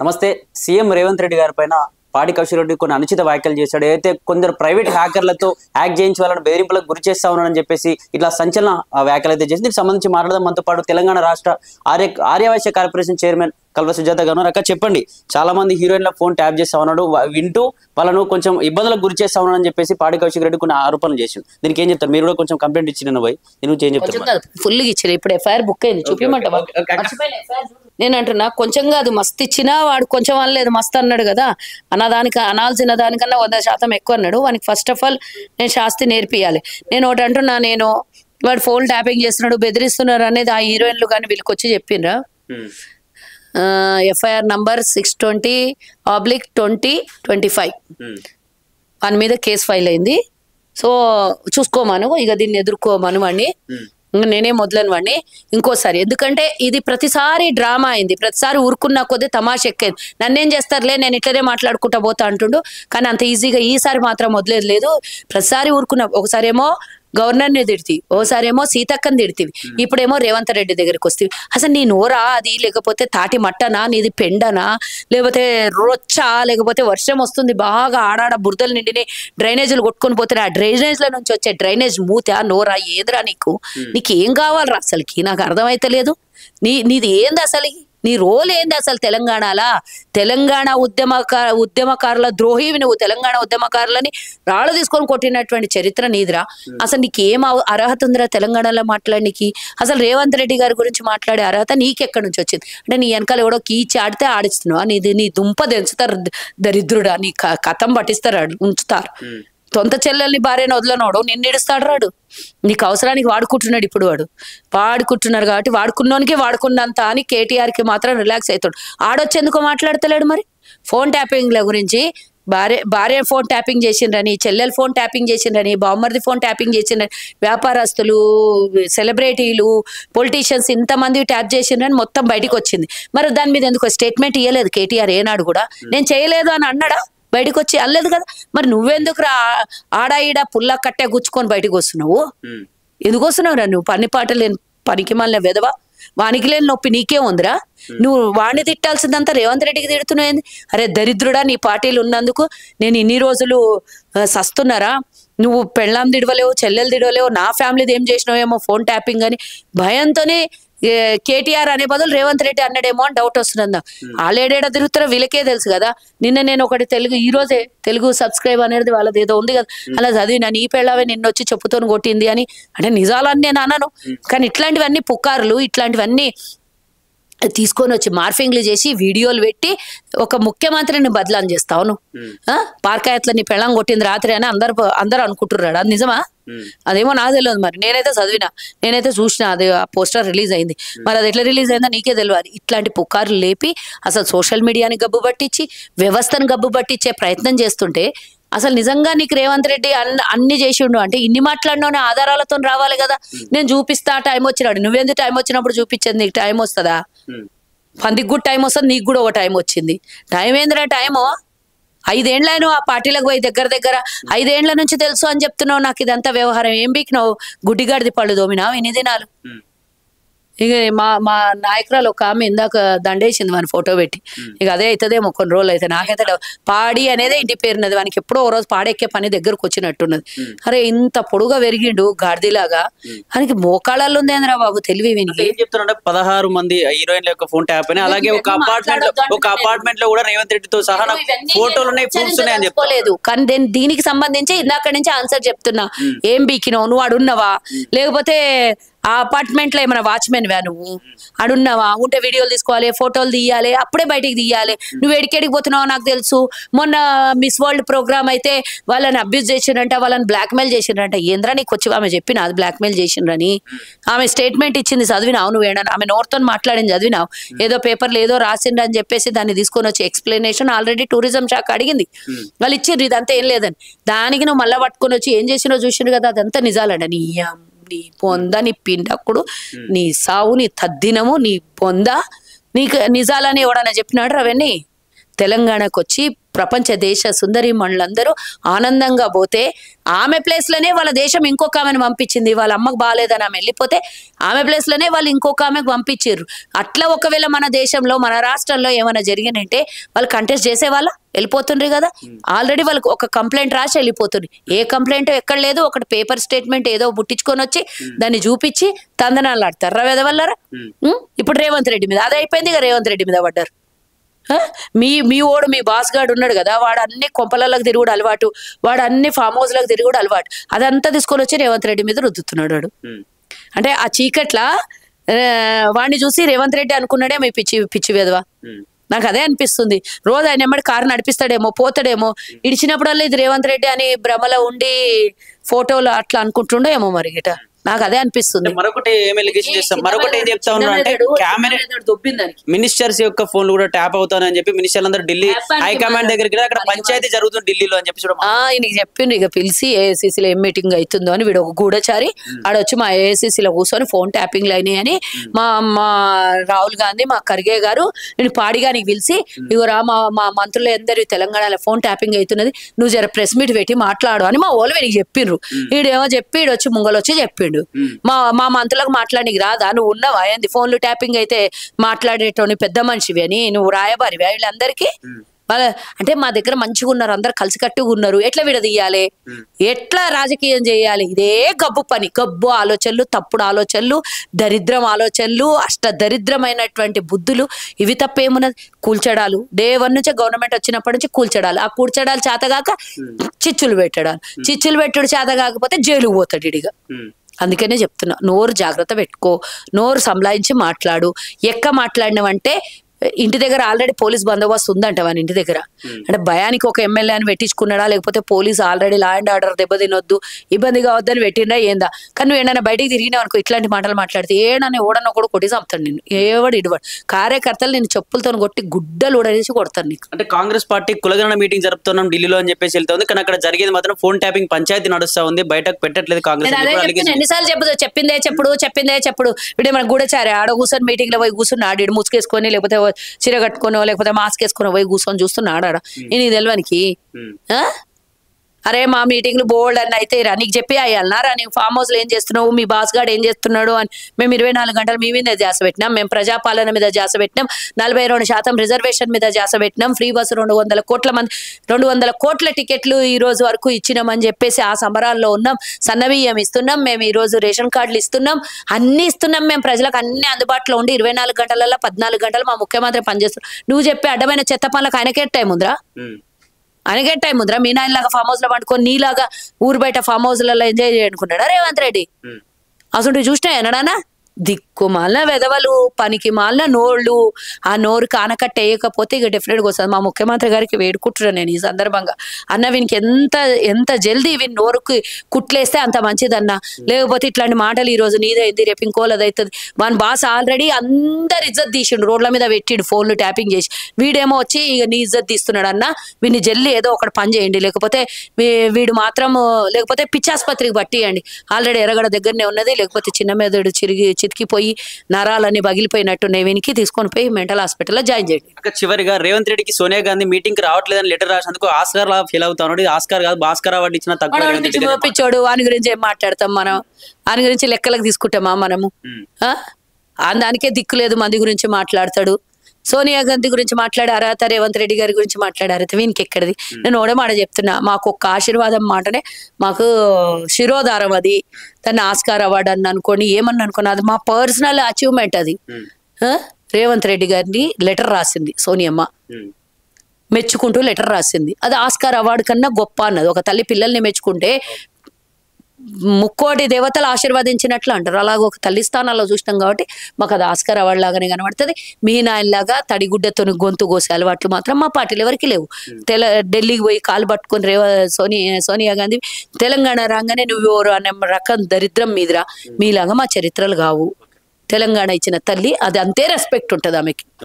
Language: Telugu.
నమస్తే. సీఎం రేవంత్ రెడ్డి గారి పైన పాడి కౌశిక్ రెడ్డి కొన్ని అనుచిత వ్యాఖ్యలు చేశాడు. అయితే కొందరు ప్రైవేట్ హ్యాకర్లతో హ్యాక్ చేయించి వాళ్ళని బెదిరింపులకు గురి చేస్తా ఉన్నారని చెప్పేసి ఇట్లా సంచలన వ్యాఖ్యలు అయితే చేసి దీనికి సంబంధించి మాట్లాడదాం. మనతో పాటు తెలంగాణ రాష్ట్ర ఆర్యవైశ్య కార్పొరేషన్ చైర్మన్ కల్వ సుజాత గారు అక్క చెప్పండి. చాలా మంది హీరోయిన్ల ఫోన్ ట్యాప్ చేస్తా ఉన్నాడు, వింటూ వాళ్ళను కొంచెం ఇబ్బందులకు గురి చేస్తా ఉన్నాడని చెప్పేసి పాడి కౌశిక్ రెడ్డి కొన్ని ఆరోపణలు చేసిండు. దీనికి ఏం చెప్తారు? మీరు కూడా కొంచెం కంప్లైంట్ ఇచ్చిన పోయి నేను ఏం చెప్తాను? ఫుల్ ఇచ్చారు. ఇప్పుడు ఎఫ్ఐఆర్ బుక్ అయింది, చూపిమంటావా? నేను అంటున్నా కొంచెం కాదు మస్తు ఇచ్చినా వాడు కొంచెం అనలేదు మస్తు అన్నాడు కదా. అన్నదానికి అనాల్సిన దానికన్నా 100% ఎక్కువ అన్నాడు. వానికి ఫస్ట్ ఆఫ్ ఆల్ నేను శాస్తి నేర్పియాలి. నేను ఒకటి అంటున్నా, నేను వాడు ఫోన్ ట్యాపింగ్ చేస్తున్నాడు బెదిరిస్తున్నారు అనేది ఆ హీరోయిన్లు కానీ వీళ్ళకి వచ్చి చెప్పిండ్రా? ఎఫ్ఐఆర్ నంబర్ 620/2025 వాని మీద కేసు ఫైల్ అయింది. సో చూసుకోమను, ఇక దీన్ని ఎదుర్కోమను వాడిని. నేనే మొదలని వాడిని ఇంకోసారి, ఎందుకంటే ఇది ప్రతిసారి డ్రామా అయింది, ప్రతిసారి ఊరుకున్నా కొద్దీ తమాష ఎక్కేది. నన్నేం చేస్తారులే నేను ఇట్లనే మాట్లాడుకుంటా పోతా అంటుండు. కానీ అంత ఈజీగా ఈసారి మాత్రం వదిలేదు లేదు. ప్రతిసారి ఊరుకున్నా, ఒకసారేమో గవర్నర్ని తిడితి, ఓసారేమో సీతక్కని తిడితివి, ఇప్పుడేమో రేవంత్ రెడ్డి దగ్గరికి వస్తేవి. అసలు నీ నోరా అది, లేకపోతే తాటి మట్టనా, నీది పెండనా, లేకపోతే రొచ్చా, లేకపోతే వర్షం వస్తుంది బాగా ఆడాడ బురదలు నిండిని డ్రైనేజీలు కొట్టుకొని పోతే ఆ డ్రైనేజ్ల నుంచి వచ్చే డ్రైనేజ్ మూత నోరా ఏదిరా నీకు? నీకేం కావాలరా అసలుకి? నాకు అర్థమైతలేదు. నీది ఏంది అసలు? నీ రోల్ ఏంది అసలు తెలంగాణలా? తెలంగాణ ఉద్యమకారుల ద్రోహివి నువ్వు. తెలంగాణ ఉద్యమకారులని రాళ్ళు తీసుకొని కొట్టినటువంటి చరిత్ర నీదిరా. అసలు నీకేం అర్హత ఉందిరా తెలంగాణలో మాట్లాడడానికి? అసలు రేవంత్ రెడ్డి గారి గురించి మాట్లాడే అర్హత నీకెక్కడి నుంచి వచ్చింది? అంటే నీ వెనకాల ఎవడో కీచి ఆడితే ఆడిస్తున్నావా? నీ దుంప దించుతారు దరిద్రుడా, నీ కథం పట్టిస్తారు, ఉంచుతారు. సొంత చెల్లెల్ని భార్యను వదలనోడు నిన్ను ఇడుస్తాడు రాడు. నీకు అవసరానికి వాడుకుంటున్నాడు. ఇప్పుడు వాడుకుంటున్నారు కాబట్టి వాడుకున్నోనికి వాడుకున్నంత అని కేటీఆర్కి మాత్రం రిలాక్స్ అవుతాడు. ఆడొచ్చేందుకు మాట్లాడతలేడు మరి? ఫోన్ ట్యాపింగ్ల గురించి భార్య ఫోన్ ట్యాపింగ్ చేసిండ్రని, చెల్లెలు ఫోన్ ట్యాపింగ్ చేసిండ్రని, బామ్మర్ది ఫోన్ ట్యాపింగ్ చేసిండ్రని, వ్యాపారస్తులు, సెలబ్రిటీలు, పొలిటీషియన్స్ ఇంతమంది ట్యాప్ చేసిండ్రని మొత్తం బయటకు వచ్చింది. మరి దాని మీద ఎందుకు స్టేట్మెంట్ ఇవ్వలేదు కేటీఆర్? ఏనాడు కూడా నేను చేయలేదు అని అన్నాడా? బయటకు వచ్చి అనలేదు కదా. మరి నువ్వెందుకు ఆడా ఈడ పుల్ల కట్టే గుచ్చుకొని బయటకు వస్తున్నావు? ఎందుకు వస్తున్నావు రా నువ్వు? పని పాట లేని పనికి మళ్ళీ వెదవా. వానికి లేని నొప్పి నీకే ఉందిరా? నువ్వు వాడిని తిట్టాల్సిందంతా రేవంత్ రెడ్డికి తిడుతున్నాయింది. అరే దరిద్రుడా, నీ పార్టీలు ఉన్నందుకు నేను ఇన్ని రోజులు సస్తున్నారా? నువ్వు పెళ్ళాం తిడవలేవు, చెల్లెలు తిడవలేవు, నా ఫ్యామిలీది ఏం చేసినావేమో ఫోన్ ట్యాపింగ్ అని భయంతోనే కేటీఆర్ అనే బదులు రేవంత్ రెడ్డి అన్నాడేమో అని డౌట్ వస్తున్నా. ఆలేడేడ తిరుగుతారో వీళ్ళకే తెలుసు కదా. నిన్న నేను ఒకటి ఈ రోజే తెలుగు సబ్స్క్రైబ్ అనేది వాళ్ళది ఏదో ఉంది కదా, అలా చదివినా నీ పెళ్ళావే నిన్న వచ్చి చెప్పుతో కొట్టింది అని. అంటే నిజాలని నేను అన్నాను, కానీ ఇట్లాంటివన్నీ పుకార్లు, ఇట్లాంటివన్నీ తీసుకొని వచ్చి మార్ఫింగ్లు చేసి వీడియోలు పెట్టి ఒక ముఖ్యమంత్రిని బదలాం చేస్తావు నువ్వు. పార్కాయత్లో నీ పెళ్ళం కొట్టింది రాత్రి అని అందరు అనుకుంటున్నాడు. అది నిజమా? అదేమో నాకు తెలియదు. మరి నేనైతే చదివినా, నేనైతే చూసినా, అది ఆ పోస్టర్ రిలీజ్ అయింది. మరి అది ఎట్లా రిలీజ్ అయిందో నీకే తెలియదు. ఇట్లాంటి పుకార్లు లేపి అసలు సోషల్ మీడియాని గబ్బు పట్టించి వ్యవస్థను గబ్బు పట్టించే ప్రయత్నం చేస్తుంటే అసలు నిజంగా నీకు రేవంత్ రెడ్డి అన్ని చేసిండు అంటే ఇన్ని మాట్లాడినా ఆధారాలతో రావాలి కదా. నేను చూపిస్తా, టైం వచ్చినాడు. నువ్వెందుకు టైం వచ్చినప్పుడు చూపించేది? నీకు టైం వస్తుందా? పందికి కూడా టైం వస్తుంది, నీకు కూడా ఒక టైం వచ్చింది. టైం ఏందిరా? టైము 5 ఏళ్ళను ఆ పార్టీలకు పోయి దగ్గర 5 ఏళ్ల నుంచి తెలుసు అని చెప్తున్నావు. నాకు ఇదంతా వ్యవహారం ఏం బీకినావు? గుడ్డిగాడిది పళ్ళు దోమినావు ఇన్ని దినాలు. ఇక మా నాయకురాలు ఒక ఆమె ఇందాక దండేసింది వాని ఫోటో పెట్టి. ఇక అదే అవుతుందేమో కొన్ని రోజులు అయితే. నాకైతే పాడి అనేదే ఇంటి పేరున్నది. వానికి ఎప్పుడో ఓ రోజు పాడెక్కే పని దగ్గరకు వచ్చినట్టున్నది. అరే ఇంత పొడుగా పెరిగిండు గాడిదిలాగా, ఆయనకి మోకాళ్ళల్లో ఉందేంద్రా బాబు తెలివి. వీనికి ఏం చెప్తున్నా, 16 మంది హీరోయిన్ల యొక్క ఫోన్ ట్యాప్ అని, అలాగే ఒక అపార్ట్మెంట్ లో కూడా రేవంత్ రెడ్డితో సహా ఫోటోలు ఉన్నాయి, ప్రూఫ్స్ ఉన్నాయి అని చెప్పుకోలేదు. కానీ దీనికి సంబంధించి ఇందాక నుంచి ఆన్సర్ చెప్తున్నా. ఏం బీకినావు నువ్వు? అడున్నావా? లేకపోతే ఆ అపార్ట్మెంట్ లో ఏమైనా వాచ్మెన్ వా నువ్వు? అడున్నావా? ఉంటే వీడియోలు తీసుకోవాలి, ఫోటోలు తీయాలి, అప్పుడే బయటికి తీయాలి. నువ్వు ఎడికెడికి పోతున్నావో నాకు తెలుసు. మొన్న మిస్ వరల్డ్ ప్రోగ్రామ్ అయితే వాళ్ళని అబ్యూజ్ చేసిండ్రంట, వాళ్ళని బ్లాక్మెయిల్ చేసిండ్రంట. ఏంద్రా నీకు వచ్చి ఆమె చెప్పిన అది బ్లాక్మెయిల్ చేసిండ్రని? ఆమె స్టేట్మెంట్ ఇచ్చింది చదివినావు నువ్వు? ఏడన్నా ఆమె నోరుతో మాట్లాడింది చదివినావు? ఏదో పేపర్లు ఏదో రాసిండ్రు అని చెప్పేసి దాన్ని తీసుకొని వచ్చి ఎక్స్ప్లెనేషన్ ఆల్రెడీ టూరిజం శాఖ అడిగింది, వాళ్ళు ఇచ్చిండ్రు. ఇదంతా ఏం లేదని దానికి నువ్వు మళ్ళీ పట్టుకొని వచ్చి ఏం చేసినో చూసిండ్రు కదా. అదంతా నిజాలంట. నీ పొంద, నీ పిండకుడు, నీ సావు, నీ తద్దినము, నీ పొంద, నీకు నిజాలని ఎవడన్నా చెప్పినాడు? అవన్నీ తెలంగాణకు వచ్చి ప్రపంచ దేశ సుందరి మనులందరూ ఆనందంగా పోతే ఆమె ప్లేస్లోనే వాళ్ళ దేశం ఇంకొక ఆమెను పంపించింది. వాళ్ళ అమ్మకు బాగాలేదని ఆమె వెళ్ళిపోతే ఆమె ప్లేస్లోనే వాళ్ళు ఇంకొక ఆమెకు పంపించారు. అట్లా ఒకవేళ మన దేశంలో మన రాష్ట్రంలో ఏమైనా జరిగినంటే వాళ్ళు కంటెస్ట్ చేసేవాళ్ళ వెళ్ళిపోతుండ్రు కదా. ఆల్రెడీ వాళ్ళకి ఒక కంప్లైంట్ రాసి వెళ్ళిపోతుంది. ఏ కంప్లైంట్ ఎక్కడ లేదు, ఒకటి పేపర్ స్టేట్మెంట్ ఏదో పుట్టించుకొని వచ్చి దాన్ని చూపించి తందనాలు ఆడతారు వెదవల్లరా. ఇప్పుడు రేవంత్ రెడ్డి మీద అదే అయిపోయింది. ఇక రేవంత్ రెడ్డి మీద పడ్డారు. మీ ఓడు మీ బాస్ గాడు ఉన్నాడు కదా, వాడు అన్ని కొంపలలోకి తిరుగుడు అలవాటు, వాడు అన్ని ఫామ్ హౌస్ లకు తిరుగుడు అలవాటు, అదంతా తీసుకొని వచ్చి రేవంత్ రెడ్డి మీద రుద్దుతున్నాడు వాడు. అంటే ఆ చీకట్ల వాడిని చూసి రేవంత్ రెడ్డి అనుకున్నాడే మీ పిచ్చి వెదవా. నాకు అదే అనిపిస్తుంది. రోజు ఆయన ఎమ్మడి కారు నడిపిస్తాడేమో పోతాడేమో, ఇడిచినప్పుడల్లా ఇది రేవంత్ రెడ్డి అని భ్రమలో ఉండి ఫోటోలు అట్లా అనుకుంటుండో ఏమో మరి గిట. నాకు అదే అనిపిస్తుంది. మరొకటి ఏం ఎలిగేషన్ చేస్తాం, మరొకటి ఏం చెప్తా ఉన్నా అంటే మినిస్టర్స్ యొక్క ఫోన్లు కూడా ట్యాప్ అవుతానని చెప్పి మినిస్టర్లు అందరూ ఢిల్లీ హైకమాండ్ దగ్గరికి అక్కడ పంచాయతీ జరుగుతుంది ఢిల్లీలో అని చెప్పి ఈయనకి చెప్పిండు. ఇక పిలిచి ఏఐసిసిలో ఏం మీటింగ్ అవుతుందో అని వీడు ఒక గూఢచారి ఆడొచ్చి మా ఏఐసిసిలో కూర్చొని ఫోన్ ట్యాపింగ్లు అయినాయి అని మా రాహుల్ గాంధీ మా ఖర్గే గారు నేను పాడిగానికి పిలిచి ఇగోరా మా మంత్రులు అందరూ తెలంగాణలో ఫోన్ ట్యాపింగ్ అవుతున్నది, నువ్వు జర ప్రెస్ మీట్ పెట్టి మాట్లాడు అని మా వాళ్ళు వీడికి చెప్పిండ్రు. వీడేమో చెప్పి వచ్చి ముంగలొచ్చి చెప్పిండు మా మంత్రులకు మాట్లాడికి రాదా, నువ్వు ఉన్నావా ఏంది ఫోన్లు ట్యాపింగ్ అయితే మాట్లాడేటోని పెద్ద మనిషివి అని, నువ్వు రాయబారివి వీళ్ళందరికీ. అంటే మా దగ్గర మంచిగా ఉన్నారు, అందరు కలిసికట్టుగా ఉన్నారు, ఎట్లా విడదీయాలి, ఎట్లా రాజకీయం చేయాలి, ఇదే గబ్బు పని. గబ్బు ఆలోచనలు, తప్పుడు ఆలోచనలు, దరిద్రం ఆలోచనలు, అష్ట దరిద్రమైనటువంటి బుద్ధులు, ఇవి తప్పేమున్నది. కూల్చడాలు డే 1 నుంచే గవర్నమెంట్ వచ్చినప్పటి నుంచి కూల్చడాలు, ఆ కూల్చడాలు చేతగాక చిచ్చులు పెట్టడాలు, చిచ్చులు పెట్టుడు చేత కాకపోతే జైలుకు పోతాడు ఇడిగా. అందుకనే చెప్తున్నా, నోరు జాగ్రత్త పెట్టుకో, నోరు సంలాయించి మాట్లాడు. మాట్లాడినవంటే ఇంటి దగ్గర ఆల్రెడీ పోలీస్ బందోబస్తు ఉందంట వాని ఇంటి దగ్గర. అంటే భయానికి ఒక ఎమ్మెల్యేని పెట్టించుకున్నాడా, లేకపోతే police already law and order దెబ్బతినొద్దు ఇబ్బంది కావద్దని పెట్టిండా ఏందా. కానీ నువ్వు ఏడన్నా బయటికి తిరిగినావు అనుకో, ఇట్లాంటి మాటలు మాట్లాడితే ఏడన్నా ఓడన్నా కూడా కొట్టి చంపుతాడు నిన్ను. ఏవాడు ఇడువాడు కార్యకర్తలు నేను చెప్పులతో కొట్టి గుడ్డలు ఊడేసి కొడతాను నీకు. అంటే కాంగ్రెస్ పార్టీ కులగణ మీటింగ్ జరుపుతున్నాం ఢిల్లీలో అని చెప్పేసి వెళ్తుంది, కానీ అక్కడ జరిగేది మాత్రం ఫోన్ ట్యాపింగ్ పంచాయతీ నడుస్తా ఉంది, బయటకు పెట్టట్లేదు కాంగ్రెస్. ఎన్నిసార్లు చెప్పిందే చెప్పుడు వీడే మన గూఢచారి ఆడ కూర్చొని మీటింగ్ లో పోయి కూర్చుని ఆడి ముసుకేసుకొని లేకపోతే చీర కట్టుకోనో లేకపోతే మాస్క్ వేసుకుని పోయి కూర్చొని చూస్తున్నాడు ఆడ. నేను తెలవనికి అరే మా మీటింగ్లు బోల్డ్ అని అయితే రా నీకు చెప్పి అయ్యాలన్నారా, నీవు ఫామ్ హౌస్ లో ఏం చేస్తున్నావు, మీ బాస్ గాడు ఏం చేస్తున్నాడు అని. మేము 24 గంటలు మీ మీద ధ్యాస పెట్టినాం, మేము ప్రజాపాలన మీద ధ్యాస పెట్టినాం, 42% రిజర్వేషన్ మీద ధ్యాస పెట్టినాం, ఫ్రీ బస్సు 200 కోట్ల టికెట్లు ఈ రోజు వరకు ఇచ్చినామని చెప్పేసి ఆ సంబరాల్లో ఉన్నాం. సన్నబియ్యం ఇస్తున్నాం, మేము ఈ రోజు రేషన్ కార్డులు ఇస్తున్నాం, అన్ని ఇస్తున్నాం, మేము ప్రజలకు అన్ని అందుబాటులో ఉండి 24 గంటలలో 14 గంటలు మా ముఖ్యమంత్రి పనిచేస్తున్నాం. నువ్వు చెప్పే అడ్డమైన చెత్త పనులకు ఆయనకే టైం ఉందిరా, ఆయనకే టైం ఉందిరా. మీ నాయనలాగా ఫామ్ హౌస్ లో పండుకొని నీలాగా ఊరు బయట ఫామ్ హౌస్లలో ఎంజాయ్ చేయనుకున్నాడా రేవంత్ రెడ్డి? అసలు చూసినా ఎనడానా దిక్కుమాలిన వెదవలు, పనికి మాలిన నోళ్ళు. ఆ నోరు కానకట్ట వేయకపోతే ఇక డెఫినెట్గా వస్తుంది. మా ముఖ్యమంత్రి గారికి వేడుకుంటున్నాను నేను ఈ సందర్భంగా, అన్న వీనికి ఎంత జల్దీ వీని నోరుకి కుట్లేస్తే అంత మంచిదన్న, లేకపోతే ఇట్లాంటి మాటలు ఈ రోజు నీదైంది రేపు ఇంకోలదవుతుంది. వాని బాస్ ఆల్రెడీ అందరు ఇజ్జత్ తీసిండు, రోడ్ల మీద పెట్టిండు ఫోన్లు ట్యాపింగ్ చేసి. వీడేమో వచ్చి ఇక నీ ఇజ్జత్ తీస్తున్నాడు అన్న, వీడిని జల్లి ఏదో ఒకటి పని చేయండి, లేకపోతే వీడు మాత్రం లేకపోతే పిచ్చాసుపత్రికి పట్టియండి. ఆల్రెడీ ఎర్రగడ దగ్గరనే ఉన్నది, లేకపోతే చిన్న మెదడు చితికిపోయి నరాలన్నీ పగిలిపోయినట్టున్నాయి, వీనికి తీసుకొని పోయి మెంటల్ హాస్పిటల్లో జాయిన్ చేయండి. చివరిగా రేవంత్ రెడ్డికి సోనియా గాంధీ మీటింగ్ కి రావట్లేదని లెటర్ రాసినందుకు ఆస్కార్ లా ఫీల్ అవుతాడు. ఆస్కార్ కాదు భాస్కర్ అవార్డు ఇచ్చిన తక్కువ పిచ్చోడు. వాని గురించి ఏం మాట్లాడతాం మనం, వాని గురించి లెక్కలకు తీసుకుంటామా మనము? దానికే దిక్కు లేదు, మంది గురించి మాట్లాడతాడు. సోనియా గాంధీ గురించి మాట్లాడే అర్హత, రేవంత్ రెడ్డి గారి గురించి మాట్లాడే అర్హత వీనికి ఎక్కడిది? నేను ఓడే మాట చెప్తున్నా, మాకు ఒక్క ఆశీర్వాదం మాటనే మాకు శిరోధారం, అది దాన్ని ఆస్కార్ అవార్డు అని అనుకోండి, ఏమన్నా అనుకోండి, అది మా పర్సనల్ అచీవ్మెంట్. అది రేవంత్ రెడ్డి గారిని లెటర్ రాసింది సోనియమ్మ, మెచ్చుకుంటూ లెటర్ రాసింది. అది ఆస్కార్ అవార్డు కన్నా గొప్ప అన్నది. ఒక తల్లి పిల్లల్ని మెచ్చుకుంటే ముక్కోటి దేవతలు ఆశీర్వదించినట్లు అంటారు. అలాగే ఒక తల్లి స్థానాల్లో చూసినాం కాబట్టి మాకు అది ఆస్కార్ అవార్డు లాగానే కనబడుతుంది. మీ నాయనలాగా తడిగుడ్డతో గొంతు కోసే అలవాట్లు మాత్రం మా పార్టీలు ఎవరికి లేవు. ఢిల్లీకి పోయి కాలు పట్టుకుని సోనియా గాంధీ తెలంగాణ రాగానే నువ్వు అనే రకం దరిద్రం మీదిరా, మీలాగా మా చరిత్రలు కావు. తెలంగాణ ఇచ్చిన తల్లి, అది అంతే రెస్పెక్ట్ ఉంటుంది ఆమెకి.